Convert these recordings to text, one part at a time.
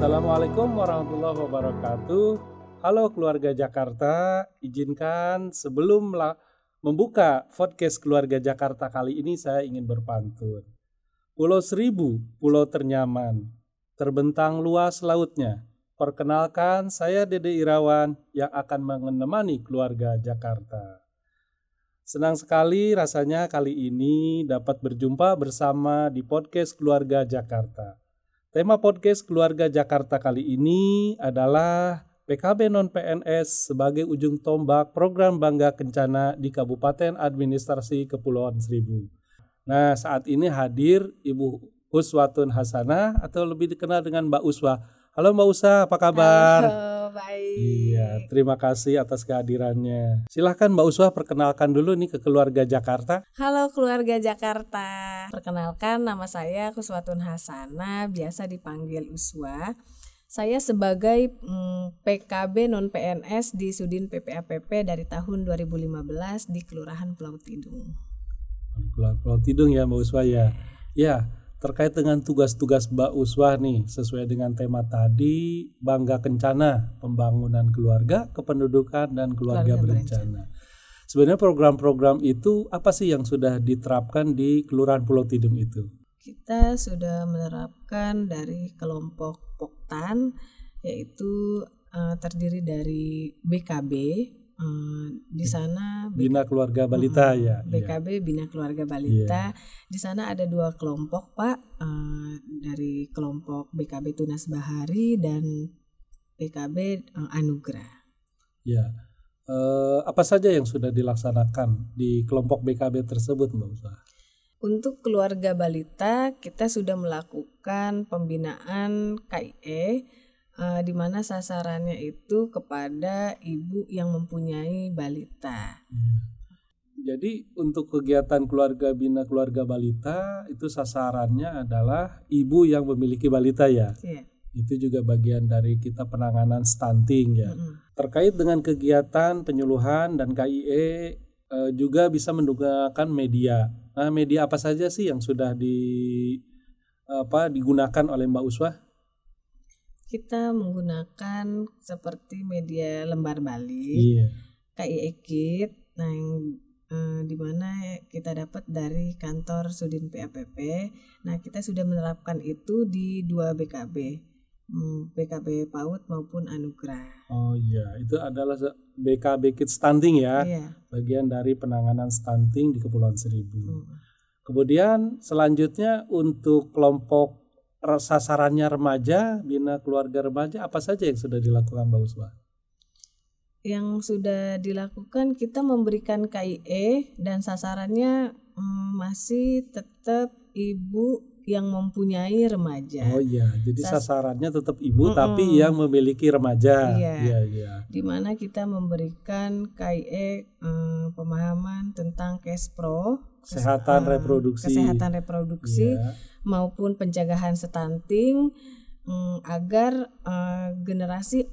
Assalamualaikum warahmatullahi wabarakatuh. Halo keluarga Jakarta, izinkan sebelum membuka podcast keluarga Jakarta kali ini saya ingin berpantun. Pulau Seribu, pulau ternyaman, terbentang luas lautnya. Perkenalkan, saya Dede Irawan yang akan menemani keluarga Jakarta. Senang sekali rasanya kali ini dapat berjumpa bersama di podcast keluarga Jakarta. Tema podcast keluarga Jakarta kali ini adalah PKB non-PNS sebagai ujung tombak program Bangga Kencana di Kabupaten Administrasi Kepulauan Seribu. Nah, saat ini hadir Ibu Uswatun Hasanah atau lebih dikenal dengan Mbak Uswa. Halo Mbak Uswa, apa kabar? Halo, baik. Iya, terima kasih atas kehadirannya. Silahkan Mbak Uswa perkenalkan dulu nih ke keluarga Jakarta. Halo keluarga Jakarta. Perkenalkan, nama saya Uswatun Hasanah, biasa dipanggil Uswa. Saya sebagai PKB non-PNS di Sudin PPAPP dari tahun 2015 di Kelurahan Pulau Tidung. Pulau Tidung ya Mbak Uswa ya. Ya, terkait dengan tugas-tugas Mbak Uswa nih, sesuai dengan tema tadi, Bangga Kencana, pembangunan keluarga, kependudukan, dan keluarga berencana. Sebenarnya program-program itu apa sih yang sudah diterapkan di Kelurahan Pulau Tidung itu? Kita sudah menerapkan dari kelompok Poktan, yaitu terdiri dari BKB, di sana Bina Keluarga Balita ya. BKB Bina Keluarga Balita. Di sana ada 2 kelompok Pak, dari kelompok BKB Tunas Bahari dan BKB Anugrah. Ya, apa saja yang sudah dilaksanakan di kelompok BKB tersebut Mbak Uswa? Untuk keluarga balita kita sudah melakukan pembinaan KIE, di mana sasarannya itu kepada ibu yang mempunyai balita. Jadi untuk kegiatan keluarga bina keluarga balita itu sasarannya adalah ibu yang memiliki balita ya. Iya. Itu juga bagian dari kita penanganan stunting ya. Terkait dengan kegiatan penyuluhan dan KIE juga bisa menggunakan media. Nah, media apa saja sih yang sudah digunakan oleh Mbak Uswa? Kita menggunakan seperti media lembar balik, KIE Kit, yang di mana kita dapat dari kantor Sudin PAPP. Nah, kita sudah menerapkan itu di 2 BKB, BKB PAUD maupun Anugrah. Oh iya, itu adalah BKB Kit Stunting ya, bagian dari penanganan stunting di Kepulauan Seribu. Kemudian selanjutnya untuk kelompok sasarannya remaja, bina keluarga remaja, apa saja yang sudah dilakukan Mbak Uswa? Yang sudah dilakukan kita memberikan KIE dan sasarannya masih tetap ibu yang mempunyai remaja. Oh iya, jadi sasarannya tetap ibu tapi yang memiliki remaja. Iya. Di mana kita memberikan KIE pemahaman tentang KESPRO, kesehatan reproduksi, maupun pencegahan stunting, agar generasi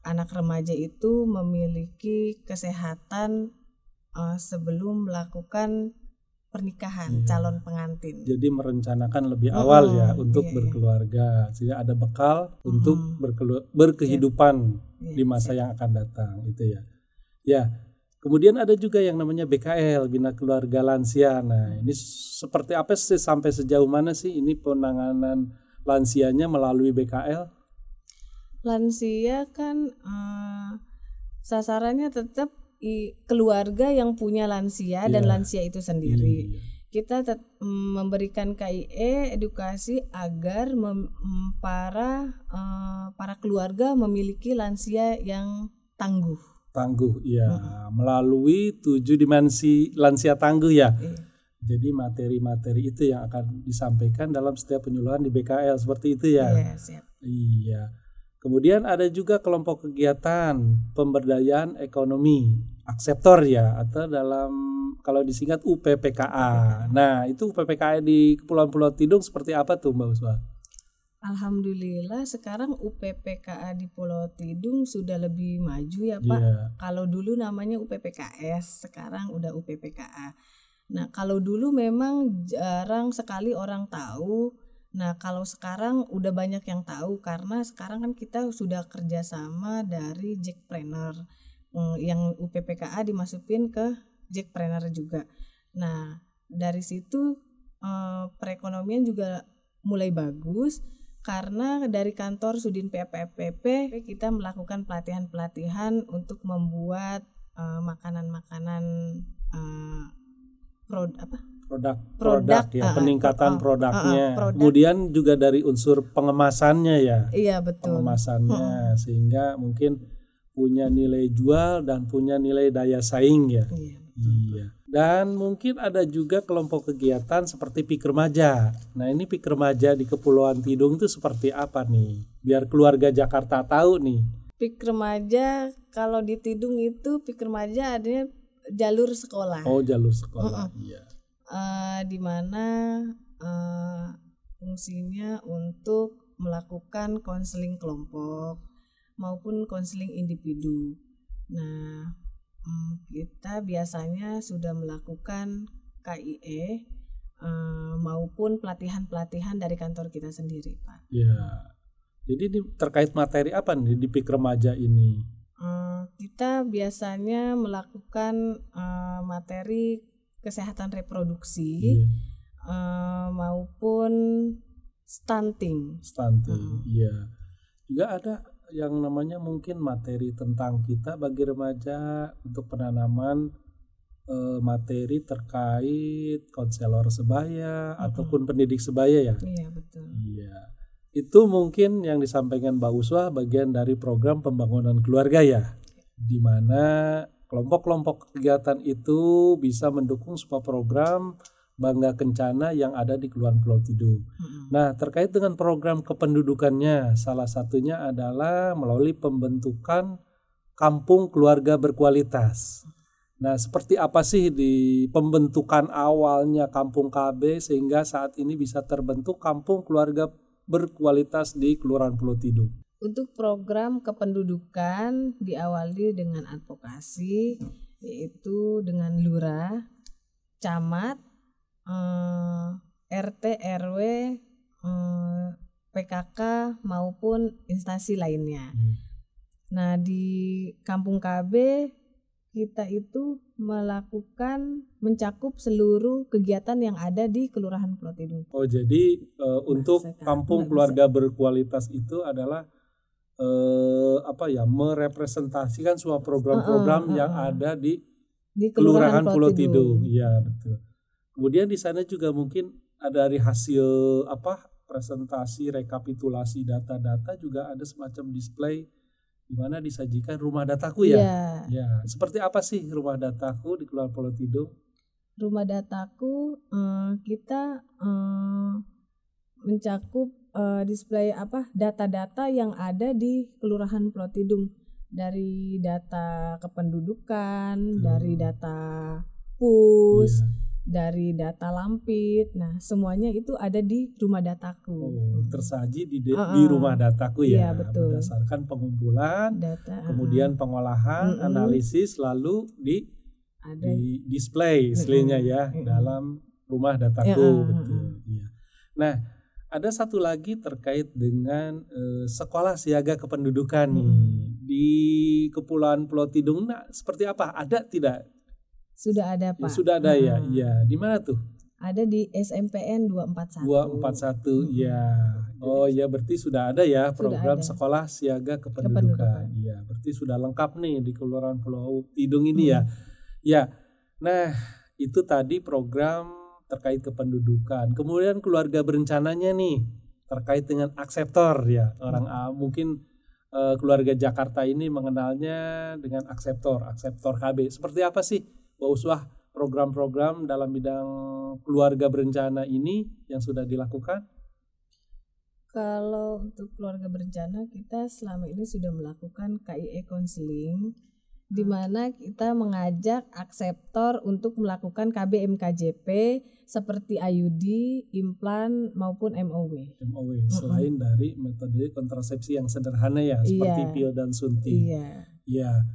anak remaja itu memiliki kesehatan sebelum melakukan pernikahan, calon pengantin. Jadi merencanakan lebih awal ya untuk berkeluarga, sehingga ada bekal untuk berkehidupan di masa yang akan datang itu ya. Ya, kemudian ada juga yang namanya BKL, Bina Keluarga Lansia. Nah, ini seperti apa sih, sampai sejauh mana sih ini penanganan lansianya melalui BKL? Lansia kan sasarannya tetap keluarga yang punya lansia dan lansia itu sendiri. Kita memberikan KIE edukasi agar para keluarga memiliki lansia yang tangguh. Melalui 7 dimensi lansia tangguh ya. Jadi materi-materi itu yang akan disampaikan dalam setiap penyuluhan di BKL seperti itu ya. Siap. Iya. Kemudian ada juga kelompok kegiatan pemberdayaan ekonomi akseptor ya, atau kalau disingkat UPPKA. Nah, itu UPPKA di Kepulauan Pulau Tidung seperti apa tuh Mbak Uswa? Alhamdulillah sekarang UPPKA di Pulau Tidung sudah lebih maju ya Pak. Kalau dulu namanya UPPKS, sekarang udah UPPKA. Nah, kalau dulu memang jarang sekali orang tahu Nah, kalau sekarang udah banyak yang tahu karena sekarang kan kita sudah kerjasama dari Jackpreneur yang UPPKA dimasukin ke Jackpreneur juga. Nah, dari situ perekonomian juga mulai bagus karena dari kantor Sudin PPPP kita melakukan pelatihan-pelatihan untuk membuat makanan-makanan produk ya, peningkatan produknya. Kemudian juga dari unsur pengemasannya ya. Iya, betul. Pengemasannya sehingga mungkin punya nilai jual dan punya nilai daya saing ya. Iya. Dan mungkin ada juga kelompok kegiatan seperti PIK Remaja. Nah, ini PIK Remaja di Kepulauan Tidung itu seperti apa nih? Biar keluarga Jakarta tahu nih. PIK Remaja kalau di Tidung itu PIK Remaja adanya jalur sekolah. Oh, jalur sekolah. Iya. Di mana fungsinya untuk melakukan konseling kelompok maupun konseling individu. Nah, kita biasanya sudah melakukan KIE maupun pelatihan-pelatihan dari kantor kita sendiri, Pak. Ya. Jadi terkait materi apa nih di PIK Remaja ini? Kita biasanya melakukan materi kesehatan reproduksi maupun stunting. Iya. Juga ada yang namanya mungkin materi tentang kita bagi remaja untuk penanaman materi terkait konselor sebaya ataupun pendidik sebaya ya. Iya, betul. Iya. Itu mungkin yang disampaikan Mbak Uswah bagian dari program pembangunan keluarga ya, di mana kelompok-kelompok kegiatan itu bisa mendukung sebuah program Bangga Kencana yang ada di Kepulauan Pulau Tidung. Nah, terkait dengan program kependudukannya, salah satunya adalah melalui pembentukan kampung keluarga berkualitas. Nah, seperti apa sih di pembentukan awalnya Kampung KB sehingga saat ini bisa terbentuk kampung keluarga berkualitas di Kelurahan Pulau Tidung? Untuk program kependudukan diawali dengan advokasi, yaitu dengan lurah, camat, RT, RW, PKK maupun instansi lainnya. Nah, di Kampung KB kita itu mencakup seluruh kegiatan yang ada di Kelurahan Pulau Tidung. Oh, jadi untuk kampung keluarga berkualitas itu adalah merepresentasikan sebuah program-program yang ada di Kelurahan Pulau Tidung. Iya, betul. Kemudian di sana juga mungkin ada dari hasil presentasi rekapitulasi data-data juga ada semacam display di mana disajikan rumah dataku ya. Ya, seperti apa sih rumah dataku di Kelurahan Pulau Tidung? Rumah dataku kita mencakup display data-data yang ada di Kelurahan Pulau Tidung, dari data kependudukan, dari data PUS, dari data Lampit. Nah, semuanya itu ada di rumah dataku. Tersaji di rumah dataku ya. Iya, betul. Berdasarkan pengumpulan, data, kemudian pengolahan, analisis, lalu di display istilahnya ya dalam rumah dataku. Betul. Iya. Nah, ada satu lagi terkait dengan sekolah siaga kependudukan nih di Kepulauan Pulau Tidung. Nah, seperti apa? Ada tidak? Sudah ada, Pak. Sudah ada ya. Iya. Di mana tuh? Ada di SMPN 241. 241 ya. Oh ya, berarti sudah ada ya program sekolah siaga kependudukan. Iya, berarti sudah lengkap nih di Kelurahan Pulau Tidung ini ya. Ya. Nah, itu tadi program terkait kependudukan. Kemudian keluarga berencananya nih terkait dengan akseptor ya. Orang mungkin keluarga Jakarta ini mengenalnya dengan akseptor KB. Seperti apa sih Mbak Uswah program-program dalam bidang keluarga berencana ini yang sudah dilakukan? Kalau untuk keluarga berencana kita selama ini sudah melakukan KIE counseling, di mana kita mengajak akseptor untuk melakukan KB MKJP seperti IUD, implan maupun MOW. Selain dari metode kontrasepsi yang sederhana ya, seperti pil dan suntik. Iya.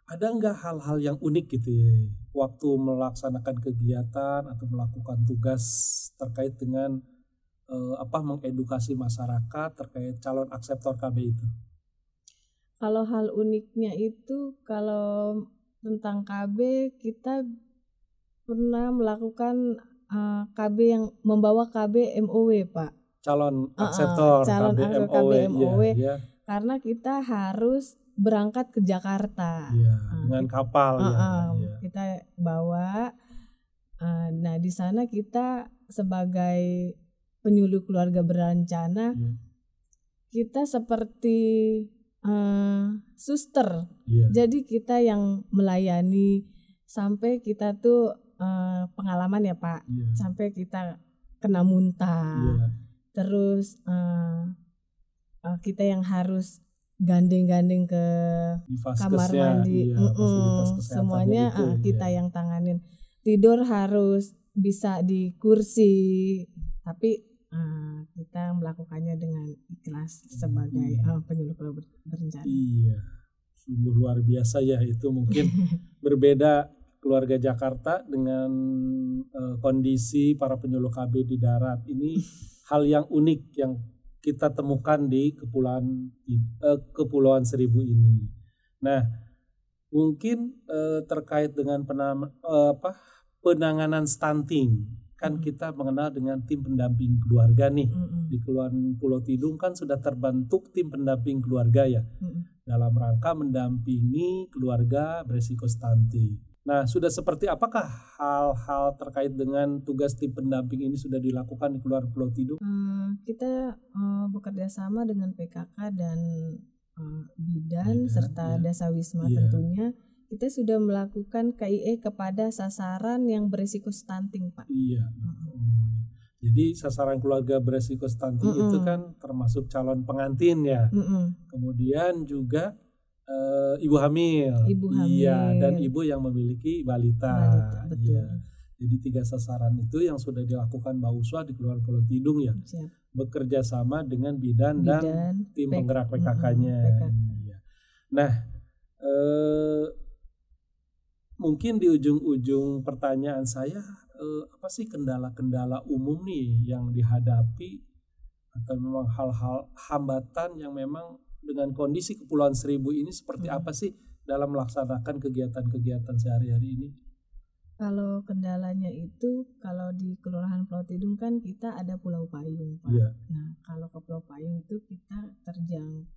Ada nggak hal-hal yang unik gitu ya, waktu melaksanakan kegiatan atau melakukan tugas terkait dengan mengedukasi masyarakat terkait calon akseptor KB itu? Kalau hal uniknya itu, kalau tentang KB kita pernah melakukan KB yang membawa KB MOW, Pak. Calon akseptor KB MOW, iya. Karena kita harus berangkat ke Jakarta. Iya, dengan kapal iya. Kita bawa. Nah, di sana kita sebagai penyuluh keluarga berencana, kita seperti suster. Jadi kita yang melayani sampai kita tuh pengalaman ya Pak, sampai kita kena muntah. Terus kita yang harus gandeng-gandeng ke kamar mandi, semuanya kita yang tanganin. Tidur harus bisa di kursi, tapi kita melakukannya dengan ikhlas sebagai penyuluh keluarga berencana. Iya, sungguh luar biasa ya, itu mungkin berbeda keluarga Jakarta dengan kondisi para penyuluh KB di darat. Ini hal yang unik yang kita temukan di Kepulauan Seribu ini. Nah, mungkin terkait dengan penanganan stunting, kan kita mengenal dengan tim pendamping keluarga nih. Di Kepulauan Pulau Tidung kan sudah terbentuk tim pendamping keluarga ya, dalam rangka mendampingi keluarga berisiko stunting. Nah, sudah seperti apakah hal-hal terkait dengan tugas tim pendamping ini sudah dilakukan di Kepulauan Pulau Tidung? Kita bekerja sama dengan PKK dan bidan serta Dasawisma tentunya. Kita sudah melakukan KIE kepada sasaran yang berisiko stunting, Pak. Iya. Jadi sasaran keluarga berisiko stunting itu kan termasuk calon pengantin ya. Kemudian juga ibu hamil. Iya, dan ibu yang memiliki balita. Betul. Iya. Jadi 3 sasaran itu yang sudah dilakukan Mbak Uswa di Kepulauan Pulau Tidung ya. Bekerja sama dengan bidan dan tim penggerak PKK-nya. Iya. Nah, mungkin di ujung-ujung pertanyaan saya, apa sih kendala-kendala umum nih yang dihadapi, atau memang hal-hal hambatan yang memang dengan kondisi Kepulauan Seribu ini seperti apa sih dalam melaksanakan kegiatan-kegiatan sehari-hari ini? Kalau kendalanya itu, kalau di Kelurahan Pulau Tidung kan kita ada Pulau Payung, Pak. Nah, kalau ke Pulau Payung itu kita terjang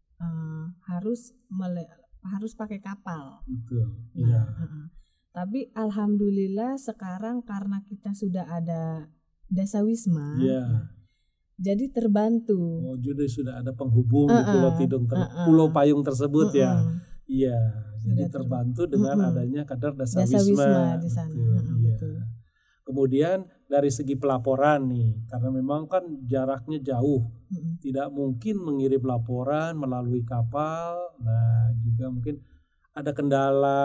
harus pakai kapal. Betul. Nah, tapi alhamdulillah sekarang karena kita sudah ada Dasawisma, jadi terbantu. Oh, jadi sudah ada penghubung di Pulau Tidung, Pulau Payung tersebut ya. Iya, jadi terbantu dengan adanya kadar Dasawisma di sana. Betul. Kemudian dari segi pelaporan nih, karena memang kan jaraknya jauh, tidak mungkin mengirim laporan melalui kapal. Nah, juga mungkin ada kendala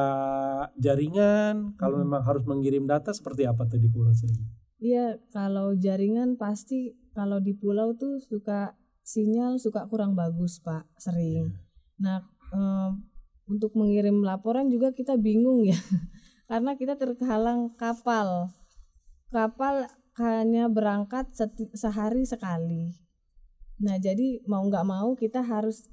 jaringan. Kalau memang harus mengirim data seperti apa tadi Kepulauan Seribu? Iya, kalau jaringan pasti kalau di pulau tuh sinyal suka kurang bagus, Pak, sering. Nah, untuk mengirim laporan juga kita bingung ya, karena kita terhalang kapal. Kapal hanya berangkat sehari sekali. Nah, jadi mau nggak mau kita harus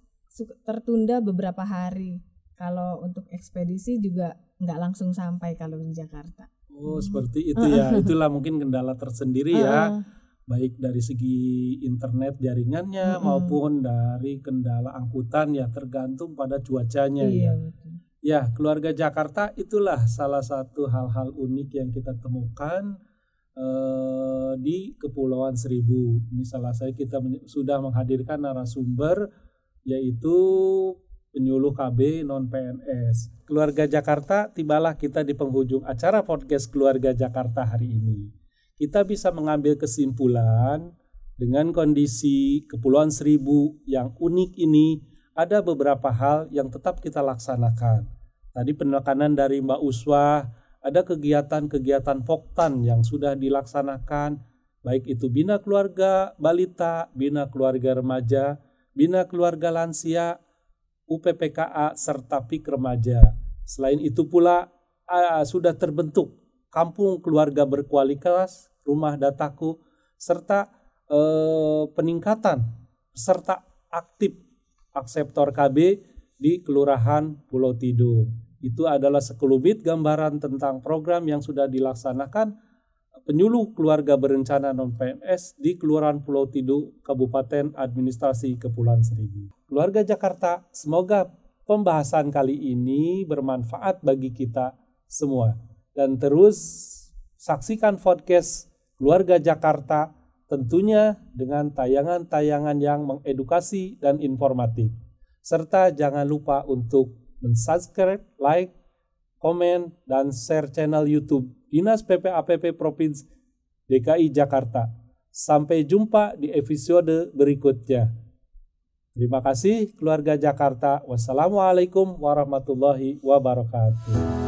tertunda beberapa hari. Kalau untuk ekspedisi juga nggak langsung sampai kalau di Jakarta. Oh, seperti itu ya. Itulah mungkin kendala tersendiri ya. Baik dari segi internet jaringannya maupun dari kendala angkutan ya, tergantung pada cuacanya ya. Betul. Ya, keluarga Jakarta itulah salah satu hal-hal unik yang kita temukan di Kepulauan Seribu. Misalnya kita sudah menghadirkan narasumber yaitu penyuluh KB non PNS. Keluarga Jakarta, tibalah kita di penghujung acara podcast Keluarga Jakarta hari ini. Kita bisa mengambil kesimpulan dengan kondisi Kepulauan Seribu yang unik ini, ada beberapa hal yang tetap kita laksanakan. Tadi penekanan dari Mbak Uswa, ada kegiatan-kegiatan Poktan yang sudah dilaksanakan, baik itu bina keluarga balita, bina keluarga remaja, bina keluarga lansia, UPPKA, serta PIK remaja. Selain itu pula sudah terbentuk kampung keluarga berkualitas, rumah dataku, serta peningkatan peserta aktif akseptor KB di Kelurahan Pulau Tidung. Itu adalah sekelumit gambaran tentang program yang sudah dilaksanakan penyuluh keluarga berencana non-PNS di Kelurahan Pulau Tidung, Kabupaten Administrasi Kepulauan Seribu. Keluarga Jakarta, semoga pembahasan kali ini bermanfaat bagi kita semua. Dan terus saksikan podcast Keluarga Jakarta tentunya dengan tayangan-tayangan yang mengedukasi dan informatif. Serta jangan lupa untuk subscribe, like, komen, dan share channel YouTube Dinas PPAPP Provinsi DKI Jakarta. Sampai jumpa di episode berikutnya. Terima kasih keluarga Jakarta. Wassalamualaikum warahmatullahi wabarakatuh.